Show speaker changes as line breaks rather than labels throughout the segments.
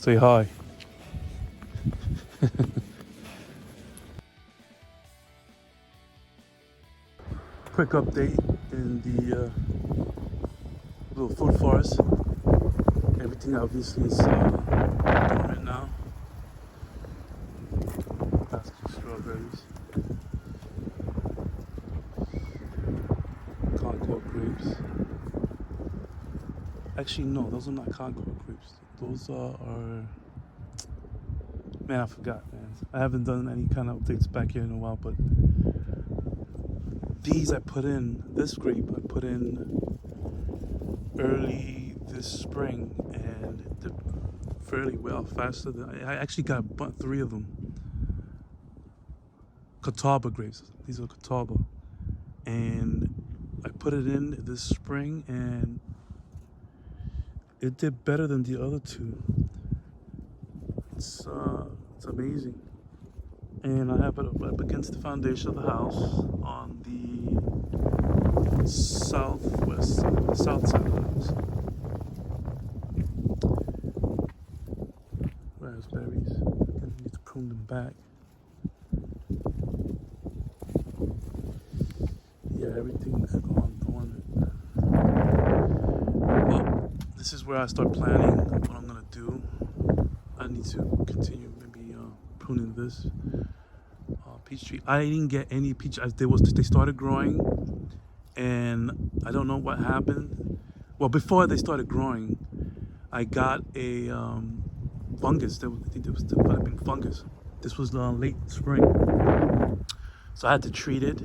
Say hi. Quick update in the little food forest. Everything obviously is dormant now. That's just strawberries, Concord grapes. Actually, no, those are not Concord grapes. Those are man, I forgot, man. I haven't done any kind of updates back here in a while, but these I put in, this grape I put in early this spring, and it did fairly well, faster than I actually got three of them. Catawba grapes. These are Catawba, and I put it in this spring, and it did better than the other two. It's amazing. And I have it up against the foundation of the house on the south side of the house. Raspberries. I need to prune them back. Yeah, everything's gone dormant. Well, this is where I start planning what I'm gonna do. I need to continue maybe pruning this peach tree. I didn't get any peach. They started growing, and I don't know what happened. Well, before they started growing, I got a fungus. I think it was developing fungus. This was late spring, so I had to treat it,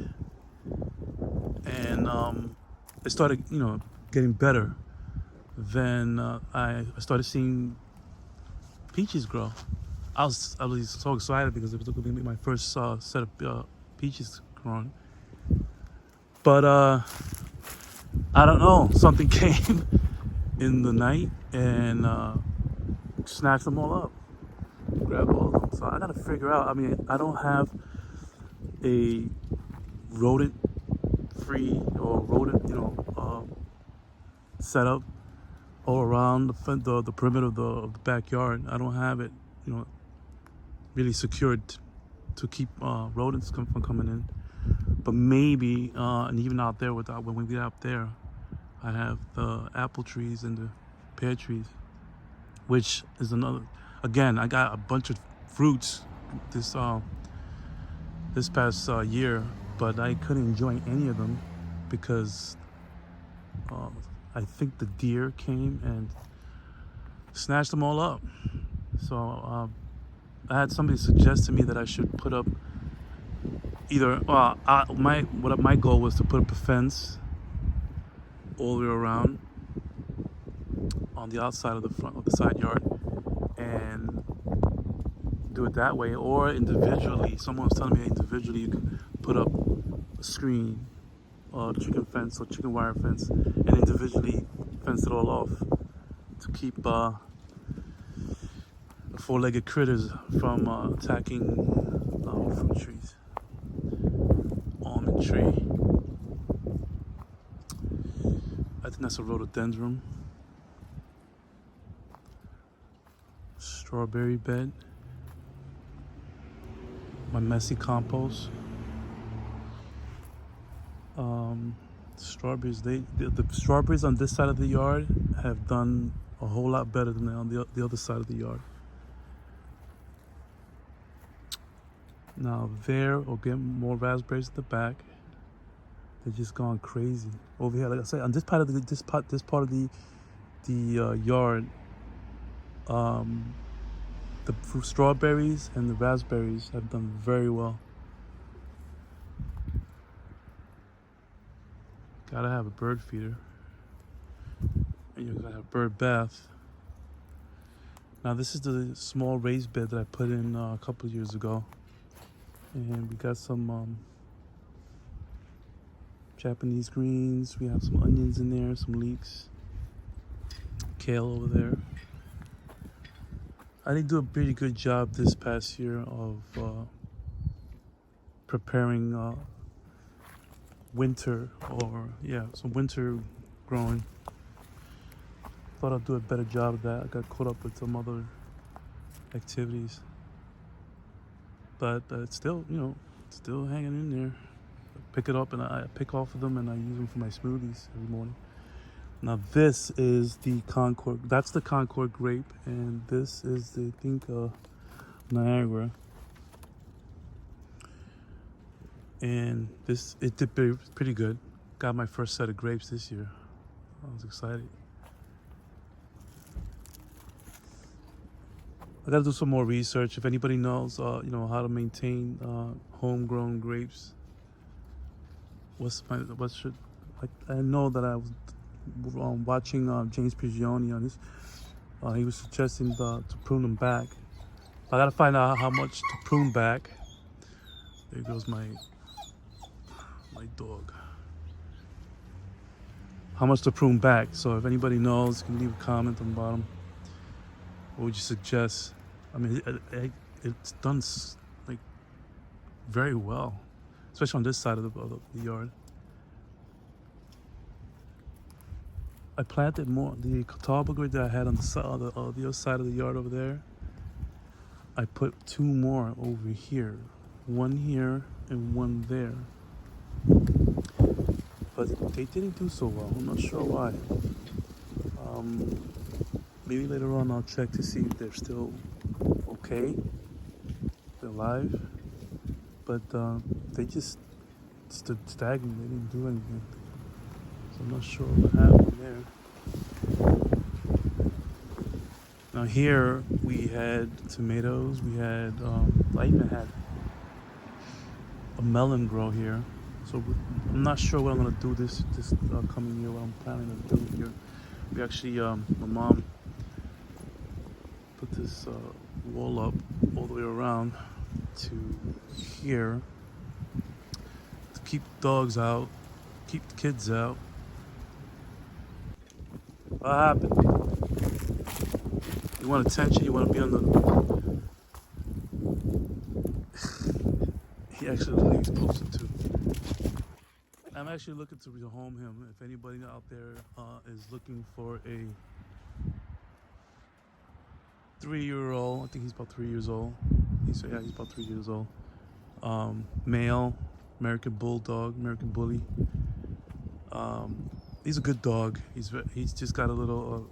and it started, getting better. Then I started seeing peaches grow. I was so excited because it was going to be my first set of peaches growing. But I don't know. Something came in the night and snatched them all up, grabbed all of them. So I got to figure out. I mean, I don't have a rodent-free or rodent, setup all around the perimeter of the backyard. I don't have it, really secured to keep rodents from coming in. But maybe, and even out there when we get out there, I have the apple trees and the pear trees, which is another. Again, I got a bunch of fruits this past year, but I couldn't enjoy any of them because I think the deer came and snatched them all up. So I had somebody suggest to me that I should put up either. My goal was to put up a fence all the way around on the outside of the side yard and do it that way, or individually. Someone was telling me individually you can put up a screen, chicken fence or chicken wire fence, and individually fence it all off to keep the four-legged critters from attacking fruit trees. Almond tree. I think that's a rhododendron. Strawberry bed. My messy compost. Strawberries. The strawberries on this side of the yard have done a whole lot better than on the other side of the yard. Now there, we'll get more raspberries at the back. They're just gone crazy over here. Like I said, on this part of the yard, the strawberries and the raspberries have done very well. Gotta have a bird feeder, and you gotta have a bird bath. Now this is the small raised bed that I put in a couple of years ago, and we got some Japanese greens. We have some onions in there, some leeks, kale over there. I did do a pretty good job this past year of preparing winter, some winter growing. Thought I'd do a better job of that. I got caught up with some other activities. But it's still, still hanging in there. Pick it up and I pick off of them and I use them for my smoothies every morning. Now this is the Concord. That's the Concord grape, and this is the Niagara. And it did pretty good. Got my first set of grapes this year. I was excited. I gotta do some more research. If anybody knows, how to maintain homegrown grapes, I know that I was watching James Prigioni on this. He was suggesting to prune them back. I gotta find out how much to prune back. There goes my dog. How much to prune back? So if anybody knows, you can leave a comment on the bottom. What would you suggest? I mean, it's done like very well, especially on this side of the yard. I planted more. The catawba grape that I had on the other side of the yard over there, I put 2 more over here. 1 here and 1 there. But they didn't do so well. I'm not sure why. Maybe later on I'll check to see if they're still okay. They're alive. But they just stood stagnant. They didn't do anything. So I'm not sure what happened there. Now here we had tomatoes. We had, I even had a melon grow here. So I'm not sure what I'm gonna do this coming year. What I'm planning to do here. We actually, my mom put this wall up all the way around to here to keep the dogs out, keep the kids out. What happened? You want attention? You want to be on the... He actually leaves posted too. I'm actually looking to rehome him. If anybody out there is looking for a 3-year-old, I think he's about 3 years old. He's about 3 years old. Male, American Bulldog, American Bully. He's a good dog. He's just got a little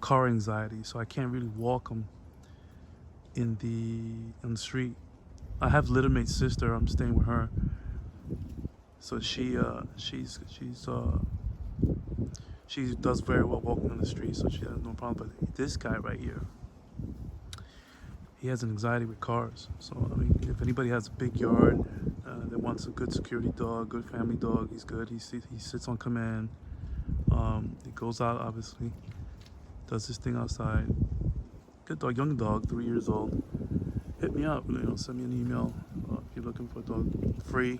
car anxiety, so I can't really walk him in the street. I have littermate's sister. I'm staying with her. So she does very well walking on the street, so she has no problem. But this guy right here, he has an anxiety with cars. So I mean, if anybody has a big yard that wants a good security dog, good family dog, he's good. He sits on command. He goes out, obviously, does his thing outside. Good dog, young dog, 3 years old. Hit me up, send me an email if you're looking for a dog, free.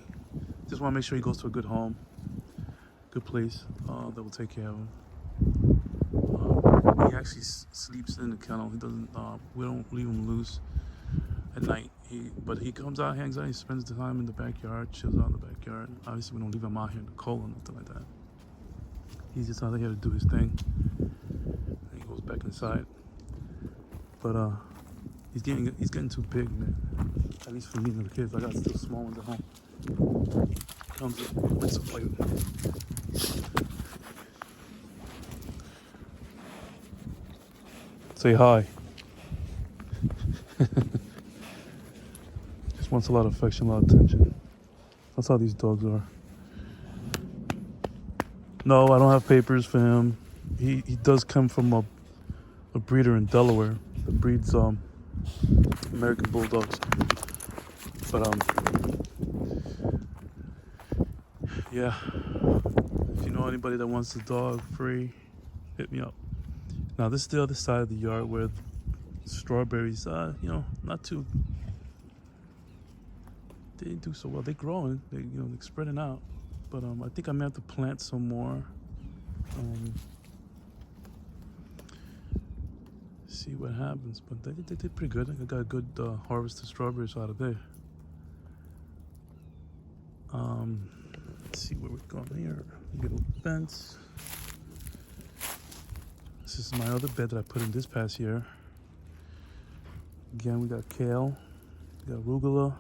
Just want to make sure he goes to a good home, good place that will take care of him. He actually sleeps in the kennel. He doesn't. We don't leave him loose at night. But he comes out, hangs out. He spends the time in the backyard, chills out in the backyard. Obviously, we don't leave him out here in the cold or nothing like that. He's just out here to do his thing. And he goes back inside. But he's getting too big, man. At least for me and the kids. I got still small ones at home. Comes up, wants to play with me. Say hi. Just wants a lot of affection, a lot of attention. That's how these dogs are. No, I don't have papers for him. He does come from a breeder in Delaware that breeds American Bulldogs. But yeah, if you know anybody that wants a dog free, hit me up. Now this is the other side of the yard where strawberries, not too, they didn't do so well. They're growing, they're spreading out. But I think I may have to plant some more. See what happens. But they did pretty good. I got a good harvest of strawberries out of there. Let's see where we're going here. Little fence. This is my other bed that I put in this past year. Again, we got kale, we got arugula,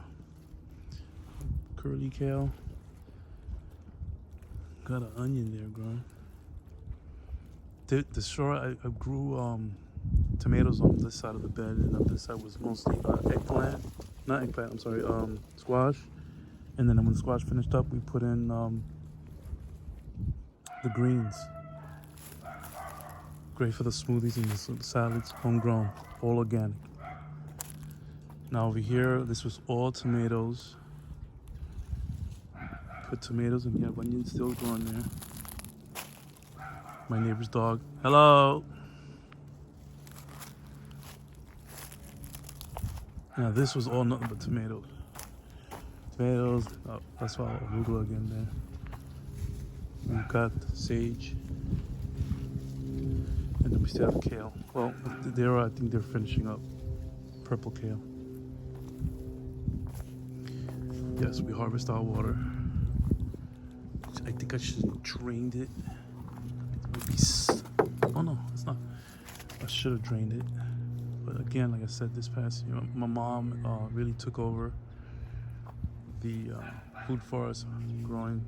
curly kale. Got an onion there growing. The shore, I grew tomatoes on this side of the bed, and on this side was mostly eggplant. Not eggplant, I'm sorry, squash. And then when the squash finished up, we put in the greens. Great for the smoothies and the salads, homegrown, all organic. Now over here, this was all tomatoes. Put tomatoes, and we have onions still growing there. My neighbor's dog. Hello. Now this was all nothing but tomatoes. Tomatoes. Oh, that's why arugula again there. We've got sage, and then we still have kale. Well, I think they're finishing up. Purple kale. Yes, we harvest our water. I think I should have drained it. Oh no, it's not. I should have drained it. But again, like I said, this past year, my mom really took over the food forest growing.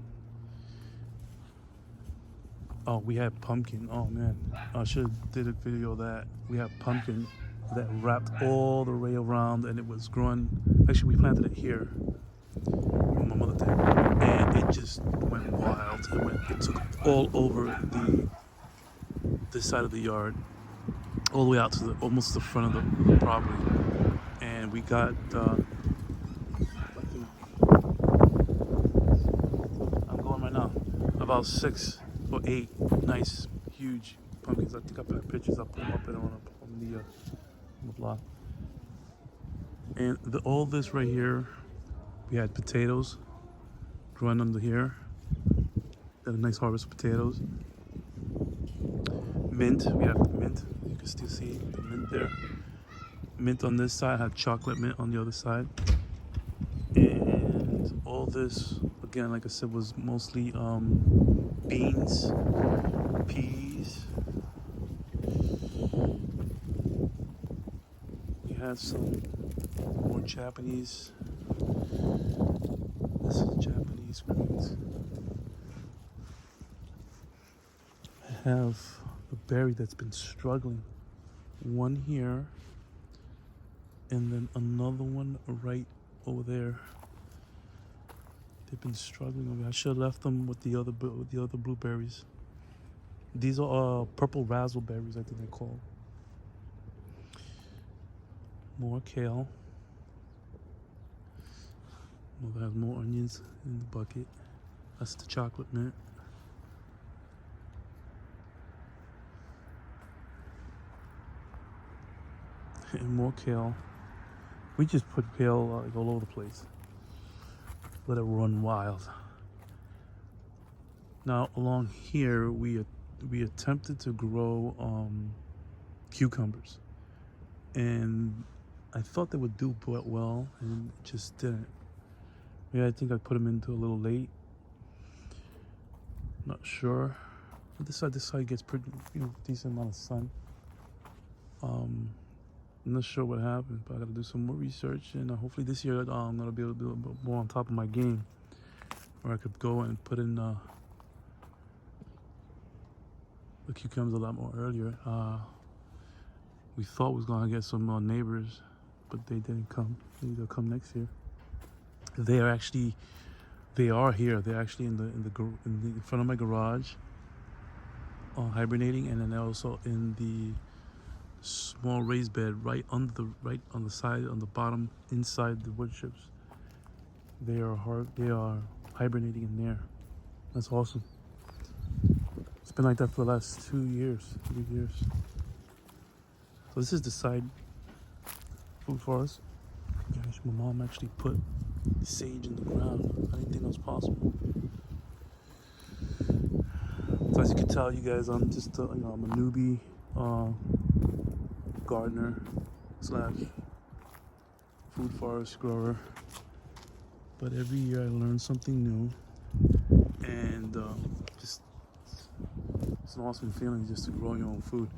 Oh, we had pumpkin. Oh man, I should have did a video of that. We had pumpkin that wrapped all the way around, and it was growing. Actually, we planted it here. My mother did, and it just went wild. It took all over this side of the yard, all the way out to almost the front of the property. And we got I'm going right now, about 6 or 8 nice huge pumpkins. I think I put pictures. I'll put them up on the block. And all this right here, we had potatoes growing under here. Got a nice harvest of potatoes. Mint, we have mint. You can still see the mint there. Mint on this side, had chocolate mint on the other side. And all this, again, like I said, was mostly beans, peas. We had some more Japanese. This is Japanese greens. I have a berry that's been struggling. One here, and then another one right over there. They've been struggling. I should have left them with the other blueberries. These are purple raspberries, I think they're called. More kale. Mother has more onions in the bucket. That's the chocolate mint. And more kale. We just put kale like all over the place. Let it run wild. Now along here, we attempted to grow cucumbers, and I thought they would do well, and it just didn't. Yeah, I think I put them into a little late. Not sure. But this side gets pretty, decent amount of sun. I'm not sure what happened, but I gotta do some more research, and hopefully this year I'm gonna be able to do a bit more on top of my game, where I could go and put in the cucumbers a lot more earlier. We thought we was gonna get some neighbors, but they didn't come. Maybe they'll come next year. They are here. They're actually in front of my garage, hibernating, and then they're also in the small raised bed right on the side, on the bottom, inside the wood chips. They are hibernating in there. That's awesome. It's been like that for the last 3 years. So this is the side food forest. Gosh, my mom actually put sage in the ground. I didn't think that was possible. So as you can tell, you guys, I'm just I'm a newbie gardener / food forest grower. But every year I learn something new, and just it's an awesome feeling just to grow your own food.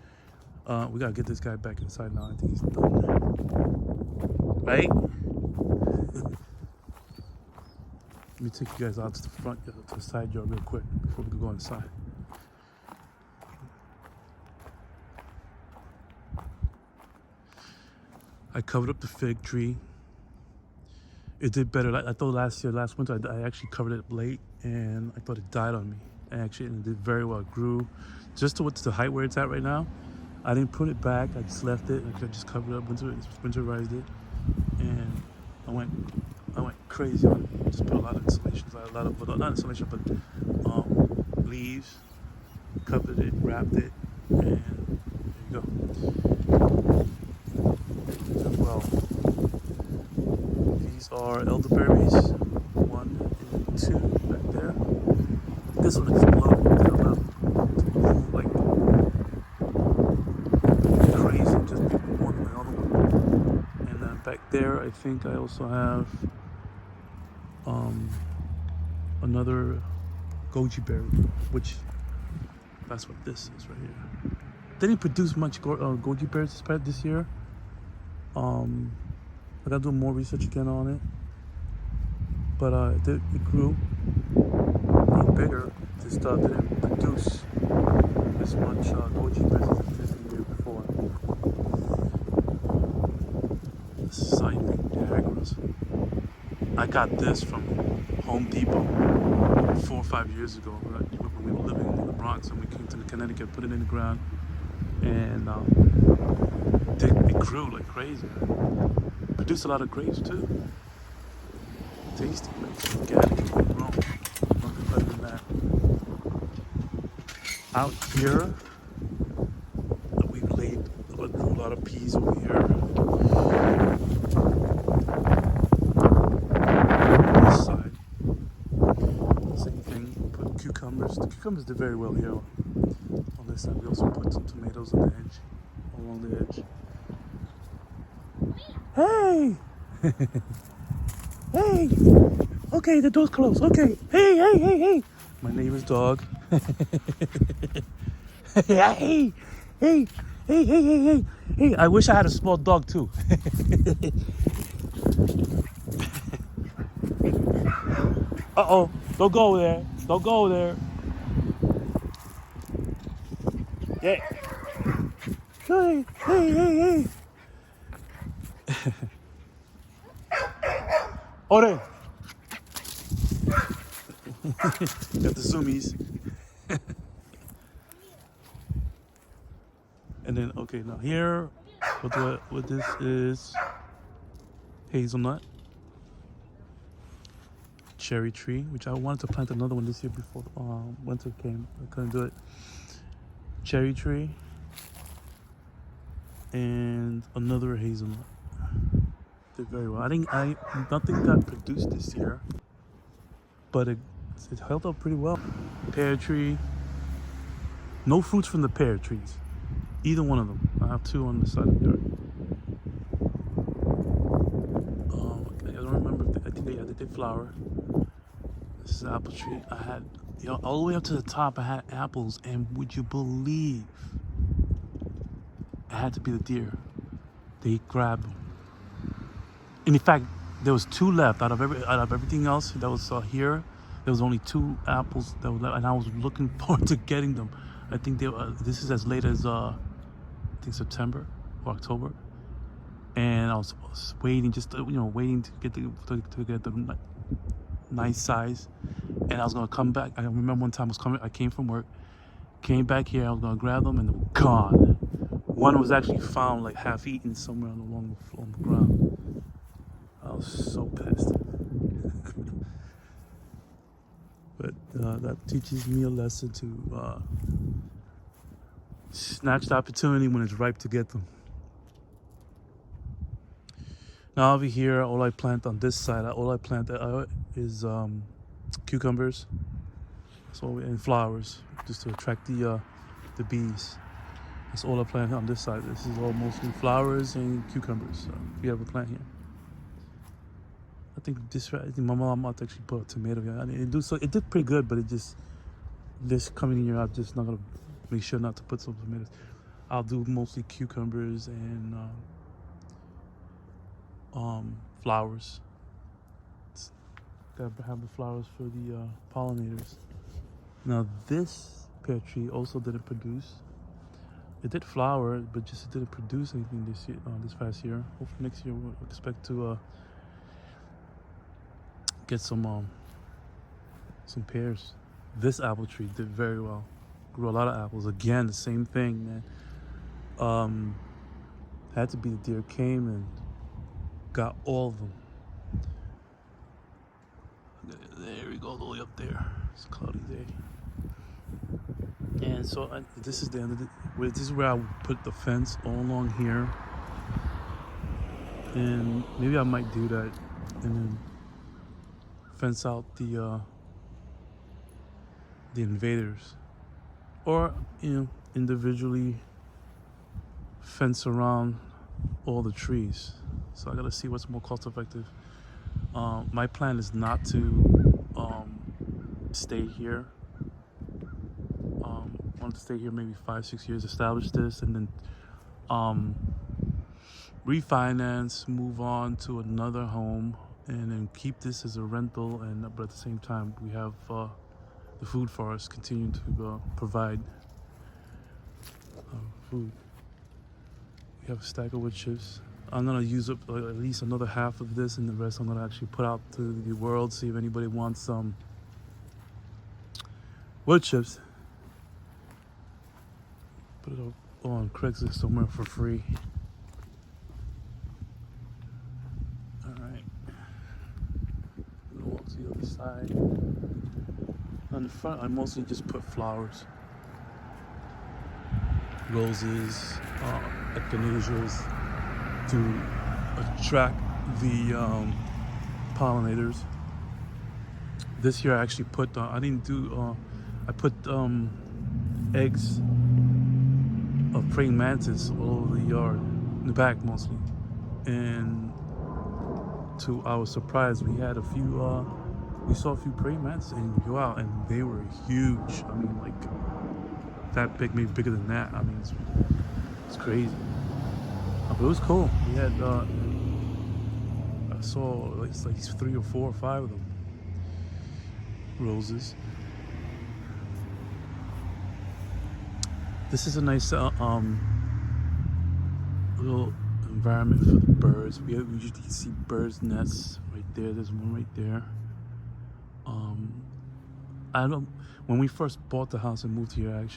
We gotta get this guy back inside now. I think he's done. Right? Let me take you guys out to the front, to the side yard real quick before we go inside. I covered up the fig tree. It did better. I thought last winter, I actually covered it late, and I thought it died on me. Actually, and it did very well. It grew just to what's the height where it's at right now. I didn't put it back. I just left it. I just covered it up, winterized it, and I went crazy on it. Just put a lot of insulations, not insulation, but leaves. Covered it, wrapped it, and there you go. Well, these are elderberries, 1 and 2 back there. This one is low, like crazy, just one than the other one. And then back there, I think I also have another goji berry, which that's what this is right here. They didn't produce much goji berries this year. I gotta do more research again on it, but it grew bigger. Just didn't produce as much goji berries as it did the year before. This is Simon Diagrams. I got this from Home Depot 4 or 5 years ago when we were living in the Bronx, and we came to Connecticut, put it in the ground, and it grew like crazy. Produced a lot of grapes too. Tasty grapes, organic, grown. Nothing better than that. Out here, we grew a lot of peas over here. This side, same thing. Put cucumbers. The cucumbers did very well here. On this side, we also put some tomatoes on the edge, along the edge. Hey! Hey! Okay, the door's closed. Okay. Hey! My neighbor's dog. Hey! I wish I had a small dog too. Uh-oh. Don't go there. Don't go there. Yeah. Hey! Odin! Got the zoomies. And then, okay, now here, what this is hazelnut, cherry tree, which I wanted to plant another one this year before winter came. I couldn't do it. Cherry tree and another hazelnut. Did very well. Nothing got produced this year, but it held up pretty well. Pear tree. No fruits from the pear trees. Either one of them. I have 2 on the side of the yard. I don't remember. I think they did flower. This is an apple tree. I had, all the way up to the top, I had apples, and would you believe? It had to be the deer. They grabbed them. And in fact, there was 2 left out of everything else that was here. There was only 2 apples that were left, and I was looking forward to getting them. I think this is as late as I think September or October, and I was waiting, just waiting to get the nice size. And I was gonna come back. I remember one time I came from work, came back here. I was gonna grab them, and they were gone. One was actually found like half eaten somewhere on the ground. I was so pissed. But that teaches me a lesson to snatch the opportunity when it's ripe to get them. Now over here, all I plant on this side, is cucumbers, and flowers, just to attract the bees. That's all I plant on this side. This is all mostly flowers and cucumbers. So we have a plant here. I think my mom might actually put a tomato here. It did pretty good, but this coming year, I'm just not gonna make sure not to put some tomatoes. I'll do mostly cucumbers and flowers. Gotta have the flowers for the pollinators. Now this pear tree also didn't produce. It did flower, but just it didn't produce anything this year, this past year. Hopefully next year we'll expect to get some pears. This apple tree did very well. Grew a lot of apples. Again, the same thing, man. Had to be the deer came and got all of them. There we go, all the way up there. It's a cloudy day. And so this is the end of it. This is where I would put the fence all along here. And maybe I might do that and then fence out the invaders. Or, individually fence around all the trees. So I gotta see what's more cost effective. My plan is not to stay here. I want to stay here maybe 5-6 years, establish this, and then refinance, move on to another home, and then keep this as a rental. But at the same time, we have the food for us, continue to provide food. We have a stack of wood chips. I'm gonna use up at least another half of this, and the rest I'm gonna actually put out to the world, see if anybody wants some wood chips. Put it up on Craigslist somewhere for free. Alright. Walk to the other side. On the front, I mostly just put flowers. Roses, echinaceas, to attract the pollinators. This year I actually put, I put eggs of praying mantis all over the yard, in the back mostly. And to our surprise, we had we saw a few praying mantis and we go out, and they were huge. I mean, like that big, maybe bigger than that. I mean, it's crazy. But it was cool. We had, I saw like 3 or 4 or 5 of them. Roses. This is a nice little environment for the birds. We usually see birds' nests right there. There's one right there. When we first bought the house and moved here,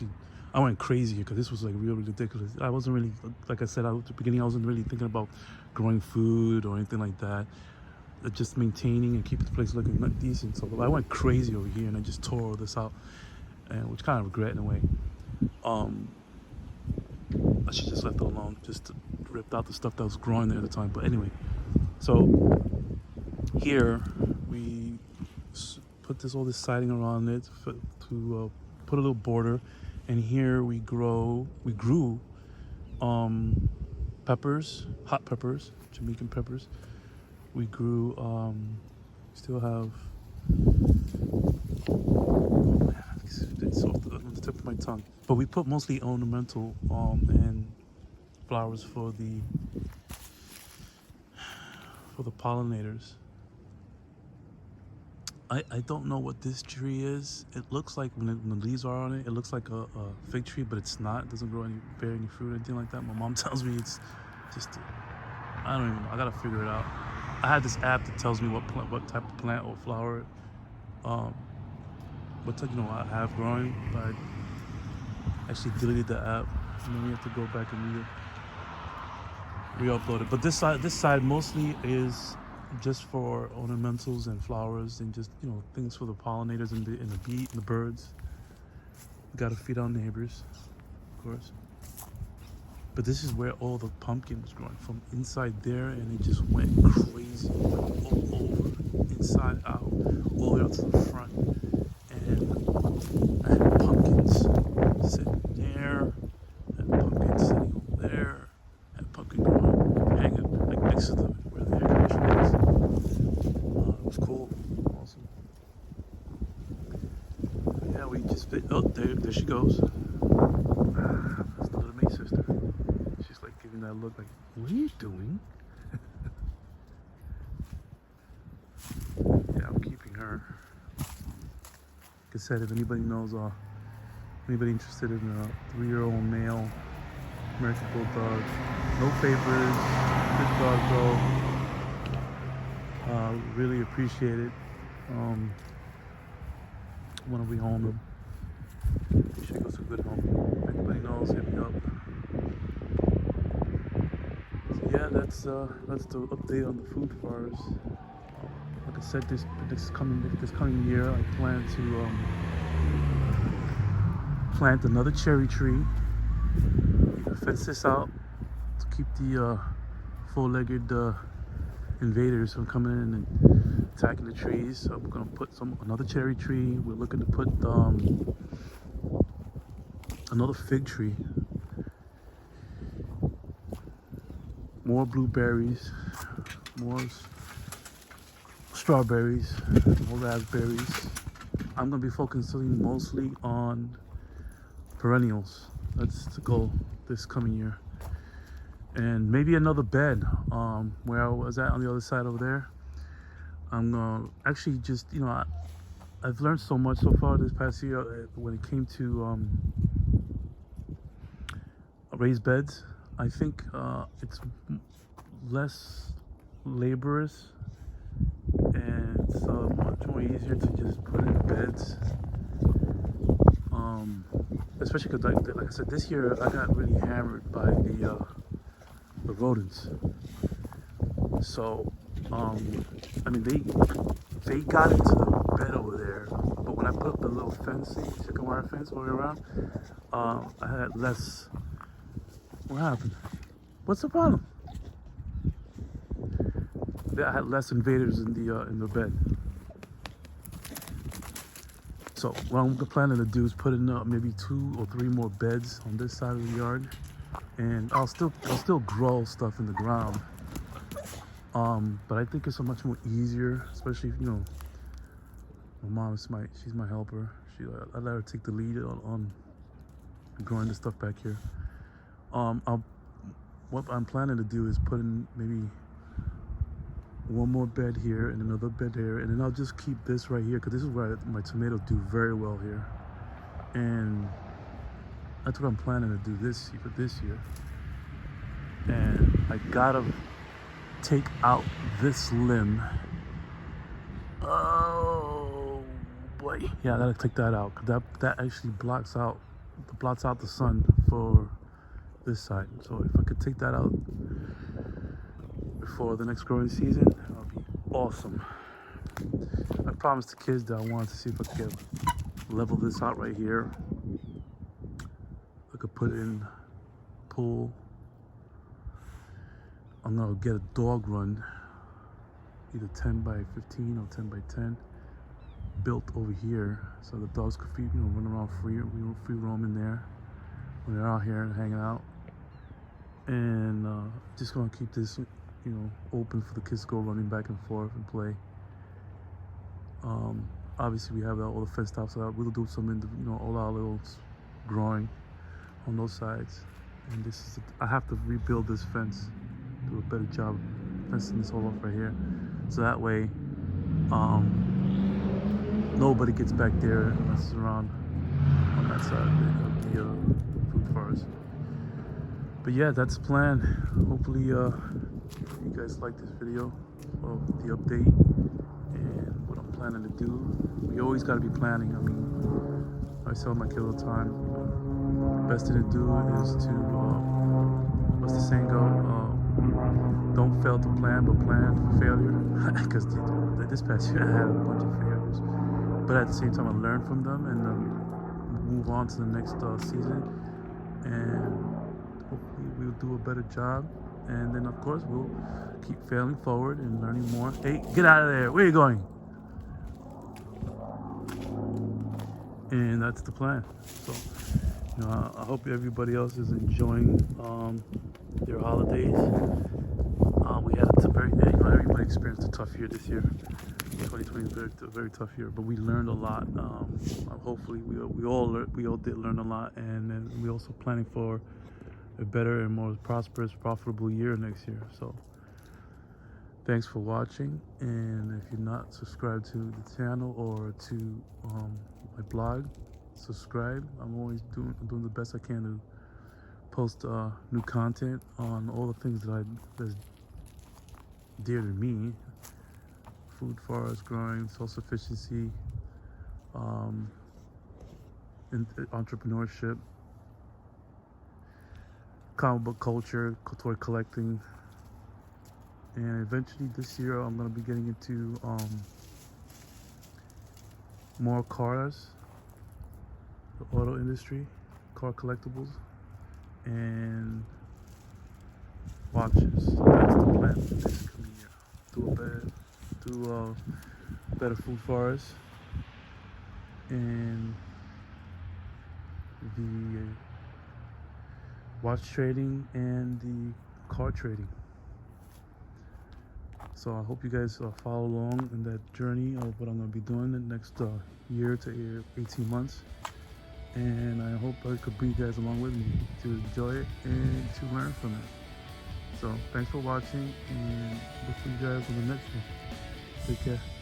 I went crazy because this was like really ridiculous. I wasn't really, like I said at the beginning, I wasn't really thinking about growing food or anything like that. Just maintaining and keeping the place looking decent. So I went crazy over here and I just tore all this out, and which kind of regret in a way. I should just left it alone, just ripped out the stuff that was growing there at the time. But anyway, so here we put all this siding around it to put a little border, and here we grew peppers, hot peppers, Jamaican peppers. We grew, still have, it's off the tip of my tongue. But we put mostly ornamental and flowers for the pollinators. I don't know what this tree is. It looks like when the leaves are on it, it looks like a fig tree, but it's not. It doesn't bear any fruit or anything like that. My mom tells me it's just, I don't even know. I gotta figure it out. I have this app that tells me what type of plant or flower, what type, I have growing, but I actually deleted the app, and then we have to go back and re-upload it. But this side mostly is just for ornamentals and flowers and just things for the pollinators and the birds. We gotta feed our neighbors, of course. But this is where all the pumpkin was growing, from inside there, and it just went crazy, all over, inside out, all the way up to the front. And I had pumpkins sitting there, and pumpkins sitting over there, and pumpkin growing, hanging like next to where the air conditioner is. It was cool, awesome. Yeah, we just there she goes. That's the little May sister. that look like, what are you doing? Yeah, I'm keeping her. Like I said, if anybody knows, anybody interested in a 3-year-old male American Bulldog, no papers, good dog though. Really appreciate it. Want to rehome him. Make sure he goes to a good home. If anybody knows, hit me up. So yeah, that's the update on the food fires. Like I said, this coming year, I plan to plant another cherry tree. Fence this out to keep the four-legged invaders from coming in and attacking the trees. So we're gonna put another cherry tree. We're looking to put another fig tree, more blueberries, more strawberries, more raspberries. I'm gonna be focusing mostly on perennials. That's the goal this coming year. And maybe another bed where I was at on the other side over there. I'm gonna actually just, I've learned so much so far this past year when it came to raised beds. I think it's less laborious and it's much more easier to just put in beds. Especially because, like I said, this year I got really hammered by the rodents. So, I mean, they got into the bed over there, but when I put up the little fencing, chicken wire fence all the way around, I had less. What happened? What's the problem? I had less invaders in the bed. So what I'm planning to do is put in maybe 2 or 3 more beds on this side of the yard, and I'll still grow stuff in the ground. But I think it's so much more easier, especially if, my mom she's my helper. I let her take the lead on growing the stuff back here. What I'm planning to do is put in maybe 1 more bed here and another bed here, and then I'll just keep this right here because this is where my tomatoes do very well here, and that's what I'm planning to do for this year. And I gotta take out this limb. Oh boy, yeah, I gotta take that out because that actually blocks out the sun for this side. So if I could take that out before the next growing season, that'll be awesome. I promised the kids that I wanted to see if I could level this out right here. I could put in pool. I'm gonna get a dog run, either 10 by 15 or 10 by 10, built over here, so the dogs could run around free roam in there when they're out here and hanging out. And just gonna keep this, open for the kids to go running back and forth and play. Obviously we have all the fenced off, so we'll do some all our little growing on those sides. And I have to rebuild this fence, do a better job fencing this all off right here, so that way nobody gets back there and messes around on that side of the food forest. But yeah, that's the plan. Hopefully you guys like this video of the update and what I'm planning to do. We always got to be planning. I mean, I tell my kid all the time, the best thing to do is to what's the saying go? Don't fail to plan, but plan for failure. Because this past year I had a bunch of failures, but at the same time I learned from them and move on to the next season, and hopefully we'll do a better job. And then of course we'll keep failing forward and learning more. Hey, get out of there! Where are you going? And that's the plan. So, I hope everybody else is enjoying their holidays. We had everybody experienced a tough year this year. 2020 is a very tough year, but we learned a lot. Hopefully we all did learn a lot, and we're also planning for a better and more prosperous, profitable year next year. So thanks for watching, and if you're not subscribed to the channel or to my blog, subscribe. I'm always doing the best I can to post new content on all the things that's dear to me: food, forest growing, self-sufficiency, entrepreneurship, comic book culture, toy collecting. And eventually this year I'm going to be getting into more cars, the auto industry, car collectibles, and watches. So that's the plan for this coming year. Do a better food forest, and the watch trading and the car trading. So I hope you guys follow along in that journey of what I'm going to be doing the next year to 18 months. And I hope I could bring you guys along with me to enjoy it and to learn from it. So thanks for watching, and look for you guys on the next one. Take care.